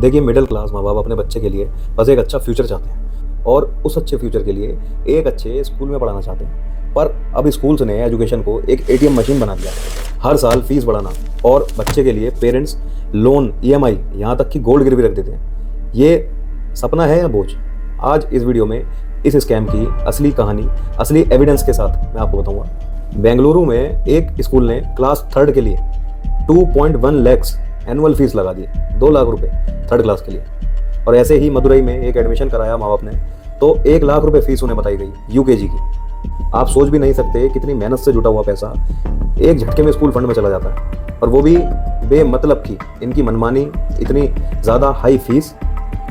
देखिए, middle class माँ बाप अपने बच्चे के लिए बस एक अच्छा फ्यूचर चाहते हैं और उस अच्छे फ्यूचर के लिए एक अच्छे स्कूल में पढ़ाना चाहते हैं। पर अब स्कूल्स ने एजुकेशन को एक एटीएम मशीन बना दिया। हर साल फीस बढ़ाना और बच्चे के लिए पेरेंट्स लोन, ईएमआई, यहाँ तक कि गोल्ड गिरवी रख देते हैं। ये सपना है या बोझ? आज इस वीडियो में इस स्कैम की असली कहानी, असली एविडेंस के साथ मैं आपको बताऊंगा। बेंगलुरु में एक स्कूल ने क्लास 3 के लिए 2.1 लाख एनुअल फीस लगा दी, 2 लाख रुपए 3rd क्लास के लिए। और ऐसे ही मदुरई में एक एडमिशन कराया माँ बाप ने, तो 1 लाख रुपए फीस उन्हें बताई गई यूकेजी की। आप सोच भी नहीं सकते कितनी मेहनत से जुटा हुआ पैसा एक झटके में स्कूल फंड में चला जाता है, और वो भी बेमतलब की इनकी मनमानी, इतनी ज़्यादा हाई फीस,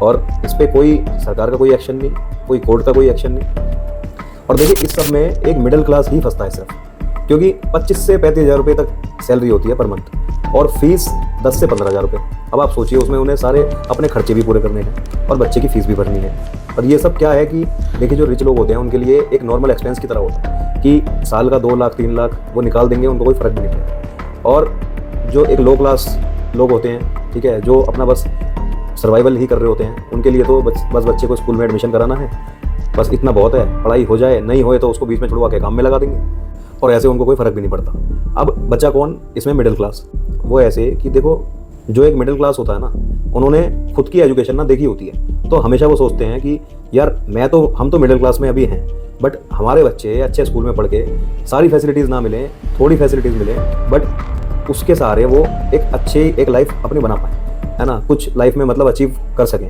और इस पर कोई सरकार का कोई एक्शन नहीं, कोई कोर्ट का कोई एक्शन नहीं। और देखिए, इस सब में एक मिडिल क्लास ही फंसता है सिर्फ, क्योंकि 25 से 35 हज़ार रुपये तक सैलरी होती है पर मंथ, और फीस 10 से 15 हज़ार रुपये। अब आप सोचिए, उसमें उन्हें सारे अपने खर्चे भी पूरे करने हैं और बच्चे की फीस भी भरनी है। और ये सब क्या है कि देखिए, जो रिच लोग होते हैं उनके लिए एक नॉर्मल एक्सपेंस की तरह होता है कि साल का 2 लाख 3 लाख वो निकाल देंगे, उनको कोई फ़र्क भी नहीं पड़ेगा। और जो एक लो क्लास लोग होते हैं, ठीक है, जो अपना बस सर्वाइवल ही कर रहे होते हैं, उनके लिए तो बस बच्चे को स्कूल में एडमिशन कराना है, बस इतना बहुत है। पढ़ाई हो जाए, नहीं होए तो उसको बीच में छुड़वा के काम में लगा देंगे, और ऐसे उनको कोई फ़र्क भी नहीं पड़ता। अब बच्चा कौन इसमें? Middle class. वो ऐसे कि देखो, जो एक मिडिल क्लास होता है ना, उन्होंने खुद की एजुकेशन ना देखी होती है, तो हमेशा वो सोचते हैं कि यार हम तो मिडिल क्लास में अभी हैं, बट हमारे बच्चे अच्छे स्कूल में पढ़ के सारी फैसिलिटीज़ ना मिलें, थोड़ी फैसिलिटीज़ मिलें, बट उसके सहारे वो एक लाइफ अपनी बना पाए, है ना, कुछ लाइफ में मतलब अचीव कर सकें।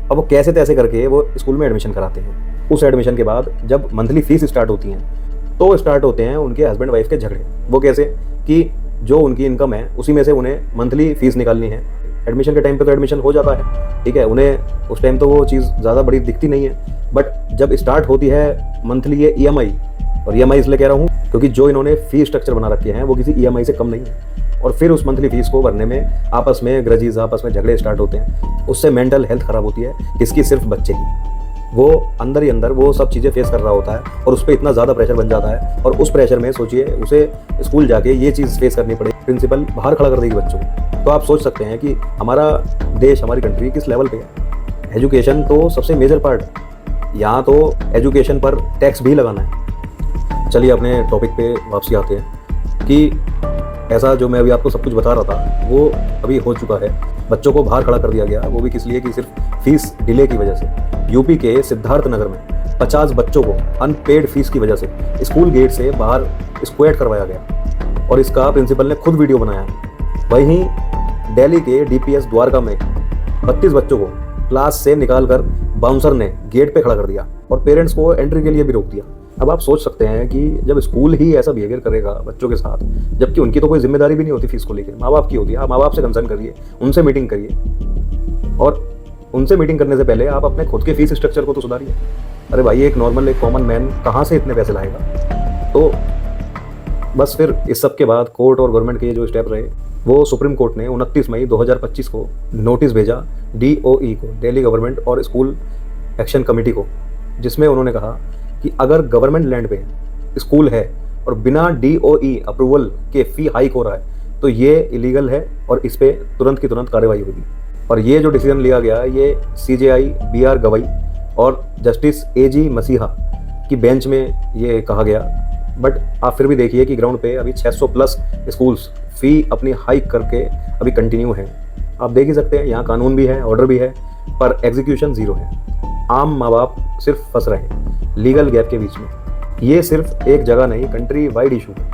अब वो कैसे तैसे करके वो स्कूल में एडमिशन कराते हैं। उस एडमिशन के बाद जब मंथली फीस स्टार्ट होती हैं, तो स्टार्ट होते हैं उनके हस्बैंड वाइफ के झगड़े। वो कैसे कि जो उनकी इनकम है उसी में से उन्हें मंथली फीस निकालनी है। एडमिशन के टाइम पे तो एडमिशन हो जाता है, ठीक है, उन्हें उस टाइम तो वो चीज़ ज़्यादा बड़ी दिखती नहीं है, बट जब स्टार्ट होती है मंथली ये ईएमआई, और ईएमआई इसलिए कह रहा हूँ क्योंकि जो इन्होंने फीस स्ट्रक्चर बना रखे हैं वो किसी ईएमआई से कम नहीं है। और फिर उस मंथली फीस को भरने में आपस में ग्रजीज, आपस में झगड़े स्टार्ट होते हैं। उससे मेंटल हेल्थ ख़राब होती है किसकी? सिर्फ बच्चे की। वो अंदर ही अंदर वो सब चीज़ें फेस कर रहा होता है, और उस पर इतना ज़्यादा प्रेशर बन जाता है, और उस प्रेशर में सोचिए उसे स्कूल जाके ये चीज़ फेस करनी पड़े, प्रिंसिपल बाहर खड़ा कर देगी बच्चों को। तो आप सोच सकते हैं कि हमारा देश, हमारी कंट्री किस लेवल पे है। एजुकेशन तो सबसे मेजर पार्ट है, यहाँ तो एजुकेशन पर टैक्स भी लगाना है। चलिए अपने टॉपिक पे वापसी आते हैं कि ऐसा जो मैं अभी आपको सब कुछ बता रहा था वो अभी हो चुका है। बच्चों को बाहर खड़ा कर दिया गया, वो भी किस लिए? कि सिर्फ फीस डिले की वजह से। यूपी के सिद्धार्थ नगर में 50 बच्चों को अनपेड फीस की वजह से स्कूल गेट से बाहर स्क्वैट करवाया गया, और इसका प्रिंसिपल ने खुद वीडियो बनाया। वहीं दिल्ली के डीपीएस द्वारका में 32 बच्चों को क्लास से निकालकर बाउंसर ने गेट पे खड़ा कर दिया, और पेरेंट्स को एंट्री के लिए भी रोक दिया। अब आप सोच सकते हैं कि जब स्कूल ही ऐसा बिहेवियर करेगा बच्चों के साथ, जबकि उनकी तो कोई जिम्मेदारी भी नहीं होती फीस को लेकर, माँ बाप की होती है। आप माँ बाप से कंसर्न करिए, उनसे मीटिंग करिए, और उनसे मीटिंग करने से पहले आप अपने खुद के फीस स्ट्रक्चर को तो सुधारिए। अरे भाई, एक नॉर्मल, एक कॉमन मैन कहाँ से इतने पैसे लाएगा? तो बस फिर इस सब के बाद कोर्ट और गवर्नमेंट के जो स्टेप रहे, वो सुप्रीम कोर्ट ने 29 मई 2025 को नोटिस भेजा डीओई को, दिल्ली गवर्नमेंट और स्कूल एक्शन कमेटी को, जिसमें उन्होंने कहा कि अगर गवर्नमेंट लैंड पे स्कूल है और बिना डीओई अप्रूवल के फ़ी हाइक हो रहा है, तो ये इलीगल है और इस पर तुरंत की तुरंत कार्रवाई होगी। और ये जो डिसीजन लिया गया, ये सीजेआई बीआर गवई और जस्टिस एजी मसीहा की बेंच में ये कहा गया। बट आप फिर भी देखिए कि ग्राउंड पे अभी 600 प्लस स्कूल्स फ़ी अपनी हाइक करके अभी कंटिन्यू हैं। आप देख ही सकते हैं, यहाँ कानून भी है, ऑर्डर भी है, पर एग्जीक्यूशन ज़ीरो है। आम माँ बाप सिर्फ फंस रहे हैं लीगल गैप के बीच में। ये सिर्फ एक जगह नहीं, कंट्री वाइड इशू है।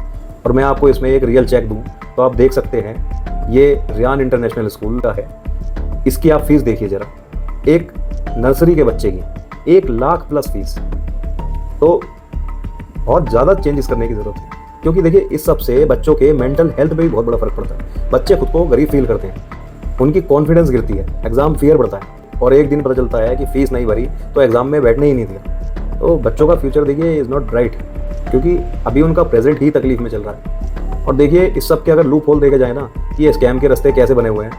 और मैं आपको इसमें एक रियल चेक दूं तो आप देख सकते हैं, ये रियान इंटरनेशनल स्कूल का है। इसकी आप फीस देखिए ज़रा, एक नर्सरी के बच्चे की 1 लाख प्लस फीस। तो बहुत ज़्यादा चेंजेस करने की ज़रूरत है, क्योंकि देखिए, इस सब से बच्चों के मेंटल हेल्थ पे भी बहुत बड़ा फर्क पड़ता है। बच्चे खुद को गरीब फील करते हैं, उनकी कॉन्फिडेंस गिरती है, एग्ज़ाम फियर बढ़ता है, और एक दिन पता चलता है कि फ़ीस नहीं भरी तो एग्ज़ाम में बैठने ही नहीं दिया। तो बच्चों का फ्यूचर देखिए इज़ नॉट ब्राइट, क्योंकि अभी उनका प्रेजेंट ही तकलीफ में चल रहा है। और देखिए, इस सब के अगर लूप होल देखे जाए ना कि ये स्कैम के रास्ते कैसे बने हुए हैं,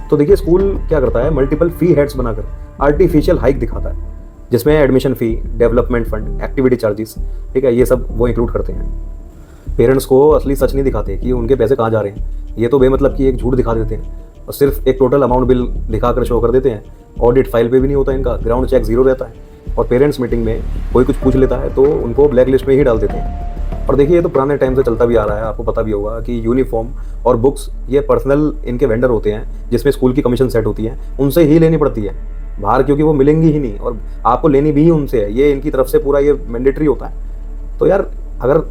तो देखिए स्कूल क्या करता है, मल्टीपल फ़ी हेड्स बनाकर आर्टिफिशियल हाइक दिखाता है, जिसमें एडमिशन फ़ी, डेवलपमेंट फंड, एक्टिविटी चार्जेस, ठीक है, ये सब वो इंक्लूड करते हैं। पेरेंट्स को असली सच नहीं दिखाते कि उनके पैसे कहाँ जा रहे हैं, ये तो बेमतलब की एक झूठ दिखा देते हैं। और सिर्फ एक टोटल अमाउंट बिल दिखा कर शो कर देते हैं। ऑडिट फाइल पे भी नहीं होता इनका, ग्राउंड चेक जीरो रहता है। और पेरेंट्स मीटिंग में कोई कुछ पूछ लेता है तो उनको ब्लैक लिस्ट में ही डाल देते हैं। और देखिए ये तो पुराने टाइम से चलता भी आ रहा है, आपको पता भी होगा कि यूनिफॉर्म और बुक्स ये पर्सनल इनके वेंडर होते हैं, जिसमें स्कूल की कमीशन सेट होती है, उनसे ही लेनी पड़ती है बाहर, क्योंकि वो मिलेंगी ही नहीं और आपको लेनी भी ही उनसे है। ये इनकी तरफ से पूरा ये मैंडेटरी होता है। तो यार अगर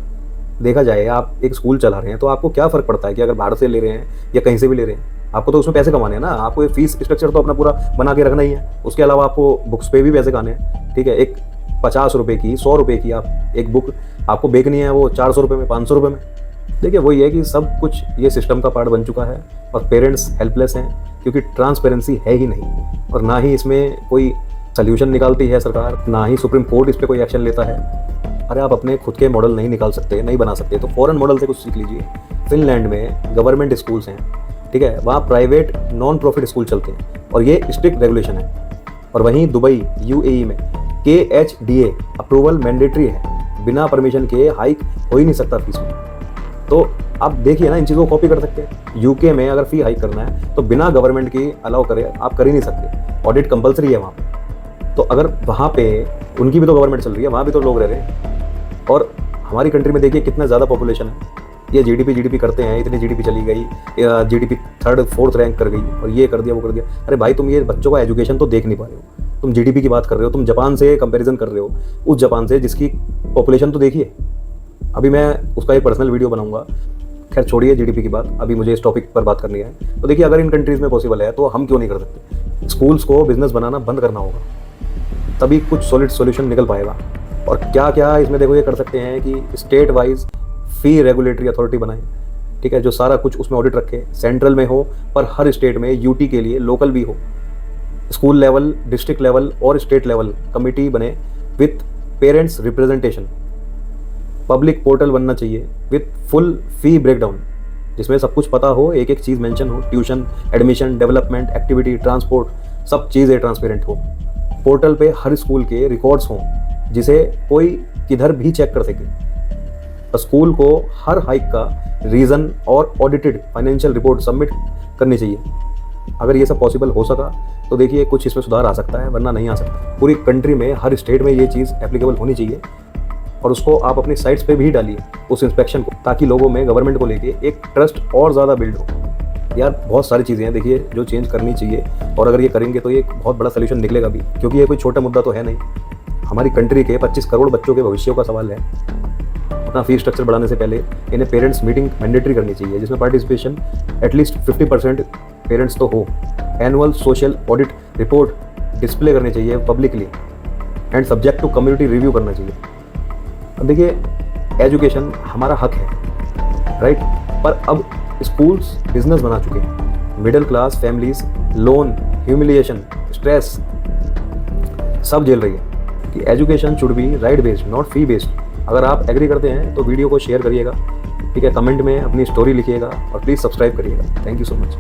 देखा जाए, आप एक स्कूल चला रहे हैं तो आपको क्या फ़र्क पड़ता है कि अगर बाहर से ले रहे हैं या कहीं से भी ले रहे हैं, आपको तो उसमें पैसे कमाने हैं ना। आपको ये फीस स्ट्रक्चर तो अपना पूरा बना के रखना ही है। उसके अलावा आपको बुक्स पे भी पैसे खाने हैं, ठीक है। एक 50 रुपये की, 100 रुपये की आप एक बुक आपको बेचनी है, वो 400 रुपये में, 500 रुपये में। देखिए वही है कि सब कुछ ये सिस्टम का पार्ट बन चुका है और पेरेंट्स हेल्पलेस हैं, क्योंकि ट्रांसपेरेंसी है ही नहीं और ना ही इसमें कोई सोल्यूशन निकालती है सरकार, ना ही सुप्रीम कोर्ट इस पर कोई एक्शन लेता है। अरे आप अपने खुद के मॉडल नहीं निकाल सकते, नहीं बना सकते, तो फॉरेन मॉडल से कुछ सीख लीजिए। फिनलैंड में गवर्नमेंट स्कूल्स हैं, ठीक है, वहाँ प्राइवेट नॉन प्रॉफिट स्कूल चलते हैं और ये स्ट्रिक्ट रेगुलेशन है। और वहीं दुबई UAE में KHDA अप्रूवल मैंडेटरी है, बिना परमिशन के हाइक हो ही नहीं सकता फीस में। तो आप देखिए ना, इन चीज़ों को कॉपी कर सकते हैं। UK में अगर फ़ी हाइक करना है तो बिना गवर्नमेंट की अलाउ करे आप कर ही नहीं सकते, ऑडिट कंपलसरी है वहाँ पे। तो अगर वहाँ पे उनकी भी तो गवर्नमेंट चल रही है, वहाँ भी तो लोग रह रहे हैं। और हमारी कंट्री में देखिए कितना ज़्यादा पॉपुलेशन है, ये GDP करते हैं, इतनी GDP चली गई, GDP 3rd 4th रैंक कर गई और ये कर दिया वो कर दिया। अरे भाई तुम ये बच्चों का एजुकेशन तो देख नहीं पा रहे हो, तुम GDP की बात कर रहे हो, तुम जापान से कंपैरिजन कर रहे हो, उस जापान से जिसकी पॉपुलेशन तो देखिए। अभी मैं उसका एक पर्सनल वीडियो बनाऊंगा, खैर छोड़िए GDP की बात, अभी मुझे इस टॉपिक पर बात करनी है। तो देखिए अगर इन कंट्रीज़ में पॉसिबल है तो हम क्यों नहीं कर सकते। स्कूल्स को बिजनेस बनाना बंद करना होगा, तभी कुछ सॉलिड सॉल्यूशन निकल पाएगा। और क्या क्या इसमें देखो ये कर सकते हैं कि स्टेट वाइज फ़ी रेगुलेटरी अथॉरिटी बनाएं, ठीक है, जो सारा कुछ उसमें ऑडिट रखे, सेंट्रल में हो पर हर स्टेट में UT के लिए लोकल भी हो। स्कूल लेवल, डिस्ट्रिक्ट लेवल और स्टेट लेवल कमिटी बने with parents representation. Public portal बनना चाहिए विथ फुल फ़ी ब्रेकडाउन, जिसमें सब कुछ पता हो, एक एक चीज़ मेंशन हो, tuition, admission, development, activity, transport, सब चीज़ें ट्रांसपेरेंट हो। पोर्टल पे हर स्कूल के रिकॉर्ड्स हों, जिसे कोई किधर भी चेक कर सके। स्कूल को हर हाइक का रीज़न और ऑडिटेड फाइनेंशियल रिपोर्ट सबमिट करनी चाहिए। अगर ये सब पॉसिबल हो सका तो देखिए कुछ इसमें सुधार आ सकता है, वरना नहीं आ सकता। पूरी कंट्री में हर स्टेट में ये चीज़ एप्लीकेबल होनी चाहिए और उसको आप अपनी साइट्स पे भी डालिए उस इंस्पेक्शन को, ताकि लोगों में गवर्नमेंट को लेके एक ट्रस्ट और ज़्यादा बिल्ड हो। यार बहुत सारी चीज़ें हैं देखिए जो चेंज करनी चाहिए, और अगर ये करेंगे तो ये एक बहुत बड़ा सोल्यूशन निकलेगा भी, क्योंकि ये कोई छोटा मुद्दा तो है नहीं। हमारी कंट्री के 25 करोड़ बच्चों के भविष्य का सवाल है। अपना फीस स्ट्रक्चर बढ़ाने से पहले इन्हें पेरेंट्स मीटिंग मैंडेटरी करनी चाहिए, जिसमें पार्टिसिपेशन एटलीस्ट 50% पेरेंट्स तो हो। Annual social audit report display करनी चाहिए publicly and subject to community review करना चाहिए। अब देखिए एजुकेशन हमारा हक है, राइट, पर अब स्कूल्स बिजनेस बना चुके हैं। Middle class families loan, humiliation, stress सब झेल रही है कि education should be right based not fee based. अगर आप एग्री करते हैं तो वीडियो को शेयर करिएगा, ठीक है, कमेंट में अपनी स्टोरी लिखिएगा और प्लीज़ सब्सक्राइब करिएगा। Thank you so much.